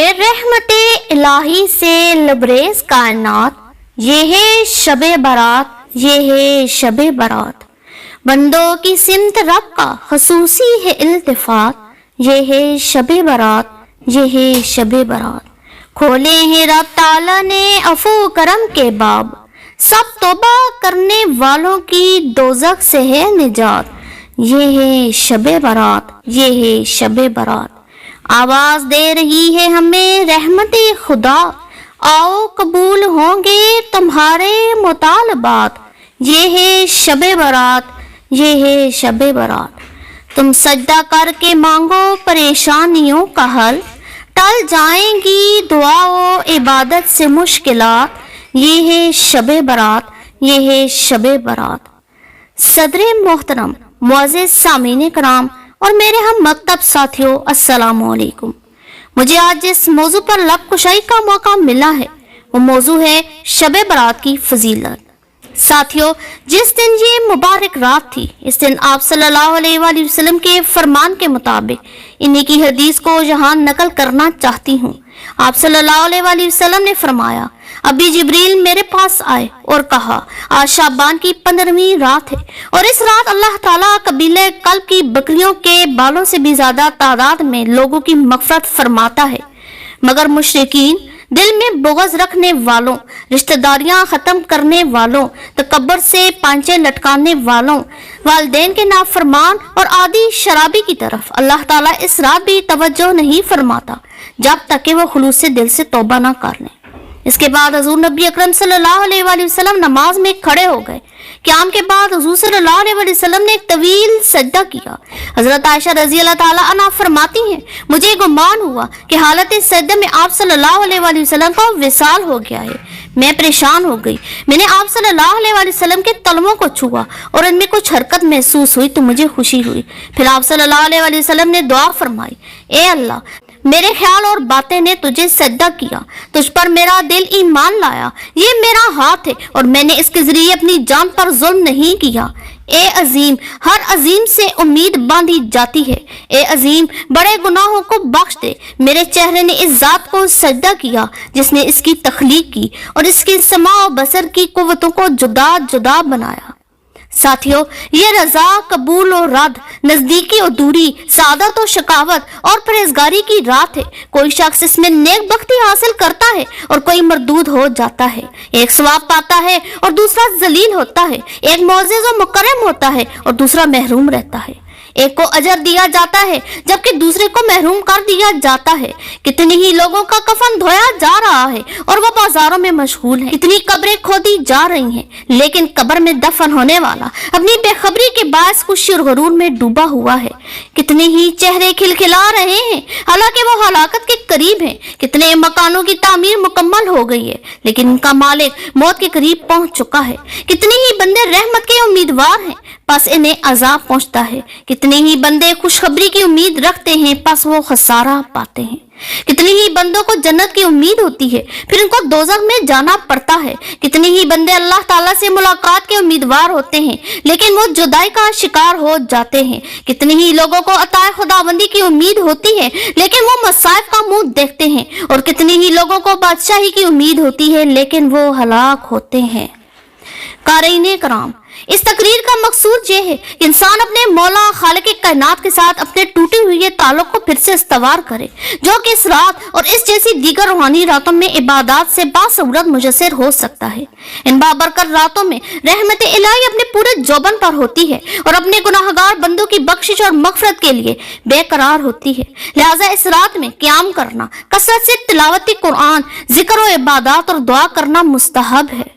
ہے رحمت الہی سے لبریز کائنات، یہ ہے شب برات، یہ ہے شب برات۔ بندوں کی سمت رب کا خصوصی ہے التفات، یہ ہے شب برات، یہ ہے شب برات۔ کھولے ہیں رب تعالیٰ نے عفو کرم کے باب، سب توبہ کرنے والوں کی دوزخ سے ہے نجات، یہ ہے شب برات، یہ ہے شب برات۔ آواز دے رہی ہے ہمیں رحمت خدا، آؤ قبول ہوں گے تمہارے مطالبات، یہ ہے شب برات، یہ ہے شب برات۔ تم سجدہ کر کے مانگو پریشانیوں کا حل، ٹل جائیں گی دعا و عبادت سے مشکلات، یہ ہے شب برات، یہ ہے شب برات۔ صدر محترم، معزز سامعین کرام اور میرے ہم مکتب ساتھیوں، السلام علیکم۔ مجھے آج جس موضوع پر لب کشائی کا موقع ملا ہے وہ موضوع ہے شب برات کی فضیلت۔ ساتھیوں، جس دن یہ مبارک رات تھی، اس دن آپ صلی اللہ علیہ وآلہ وسلم کے فرمان کے مطابق انہی کی حدیث کو یہاں نقل کرنا چاہتی ہوں۔ آپ صلی اللہ علیہ وآلہ وسلم نے فرمایا، ابھی جبریل میرے پاس آئے اور کہا، آج شعبان کی 15ویں رات ہے اور اس رات اللہ تعالیٰ قبیلہ کلب کی بکریوں کے بالوں سے بھی زیادہ تعداد میں لوگوں کی مغفرت فرماتا ہے، مگر مشرکین، دل میں بغض رکھنے والوں، رشتہ داریاں ختم کرنے والوں، تکبر سے پانچے لٹکانے والوں، والدین کے نافرمان اور عادی شرابی کی طرف اللہ تعالیٰ اس رات بھی توجہ نہیں فرماتا جب تک کہ وہ خلوص سے دل سے توبہ نہ کر لیں۔ اس کے بعد حضور نبی اکرم صلی اللہ علیہ وآلہ وسلم نماز میں کھڑے ہو گئے۔ قیام کے بعد حضور صلی اللہ علیہ وآلہ وسلم نے ایک طویل سجدہ کیا۔ حضرت عائشہ رضی اللہ تعالیٰ عنہا فرماتی ہیں، مجھے گمان ہوا کہ حالت سجدہ میں آپ صلی اللہ علیہ وآلہ وسلم کا وصال ہو گیا ہے۔ میں پریشان ہو گئی، میں نے آپ صلی اللہ علیہ وآلہ وسلم کے تلووں کو چھوا اور ان میں کچھ حرکت محسوس ہوئی تو مجھے خوشی ہوئی۔ پھر آپ صلی اللہ علیہ وآلہ وسلم نے دعا فرمائی، اے اللہ، میرے خیال اور باتیں نے تجھے سجدہ کیا، تجھ پر میرا دل ایمان لایا، یہ میرا ہاتھ ہے اور میں نے اس کے ذریعے اپنی جان پر ظلم نہیں کیا۔ اے عظیم، ہر عظیم سے امید باندھی جاتی ہے، اے عظیم، بڑے گناہوں کو بخش دے۔ میرے چہرے نے اس ذات کو سجدہ کیا جس نے اس کی تخلیق کی اور اس کی سماع و بصر کی قوتوں کو جدا جدا بنایا۔ ساتھیوں، یہ رضا، قبول و رد، نزدیکی و دوری، سعادت و شقاوت اور پرہیزگاری کی رات ہے۔ کوئی شخص اس میں نیک بختی حاصل کرتا ہے اور کوئی مردود ہو جاتا ہے، ایک ثواب پاتا ہے اور دوسرا ذلیل ہوتا ہے، ایک معزز و مکرم ہوتا ہے اور دوسرا محروم رہتا ہے، ایک کو اجر دیا جاتا ہے جبکہ دوسرے کو محروم کر دیا جاتا ہے۔ کتنی ہی لوگوں کا کفن دھویا جا رہا ہے اور وہ بازاروں میں مشغول ہیں، کتنی قبریں کھودی جا رہی ہیں، لیکن قبر میں دفن ہونے والا اپنی بے خبری کے باعث خوشی اور غرور میں ڈوبا ہوا ہے۔ کتنے ہی چہرے کھلکھلا رہے ہیں حالانکہ وہ ہلاکت کے قریب ہیں، کتنے مکانوں کی تعمیر مکمل ہو گئی ہے لیکن ان کا مالک موت کے قریب پہنچ چکا ہے۔ کتنے ہی بندے رحمت کے امیدوار ہیں پس انہیں عذاب پہنچتا ہے، کتنے ہی بندے خوشخبری کی امید رکھتے ہیں پس وہ خسارہ پاتے ہیں۔ کتنے ہی بندوں کو جنت کی امید ہوتی ہے پھر ان کو دوزخ میں جانا پڑتا ہے۔ کتنے ہی بندے اللہ تعالیٰ سے ملاقات کے امیدوار ہوتے ہیں لیکن وہ جدائی کا شکار ہو جاتے ہیں۔ کتنے ہی لوگوں کو عطا خداوندی کی امید ہوتی ہے لیکن وہ مصائب کا منہ دیکھتے ہیں، اور کتنے ہی لوگوں کو بادشاہی کی امید ہوتی ہے لیکن وہ ہلاک ہوتے ہیں۔ قارئین کرام، اس تقریر کا مقصود یہ ہے کہ انسان اپنے مولا خالق کائنات کے ساتھ اپنے ٹوٹے ہوئے تعلق کو پھر سے استوار کرے، جو کہ اس رات اور اس جیسی دیگر روحانی راتوں میں عبادات سے باصورت مجسر ہو سکتا ہے۔ ان بابرکت راتوں میں رحمت الہی اپنے پورے جوبن پر ہوتی ہے اور اپنے گناہگار بندوں کی بخشش اور مغفرت کے لیے بے قرار ہوتی ہے، لہٰذا اس رات میں قیام کرنا، کثرت سے تلاوت قرآن، ذکر و عبادات اور دعا کرنا مستحب ہے۔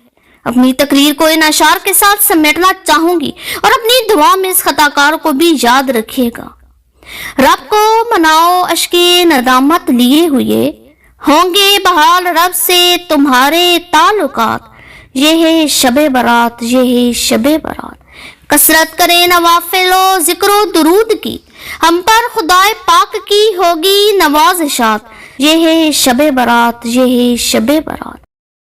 اپنی تقریر کو ان اشعار کے ساتھ سمیٹنا چاہوں گی اور اپنی دعا میں اس خطا کار کو بھی یاد رکھیے گا۔ رب کو مناؤ اشک ندامت لیے ہوئے، ہوں گے بحال رب سے تمہارے تعلقات، یہ ہے شب برات، یہ ہے شب برات۔ کثرت کریں نوافل و ذکر و درود کی، ہم پر خدائے پاک کی ہوگی نوازشات، یہ ہے شب برات، یہ ہے شب برات۔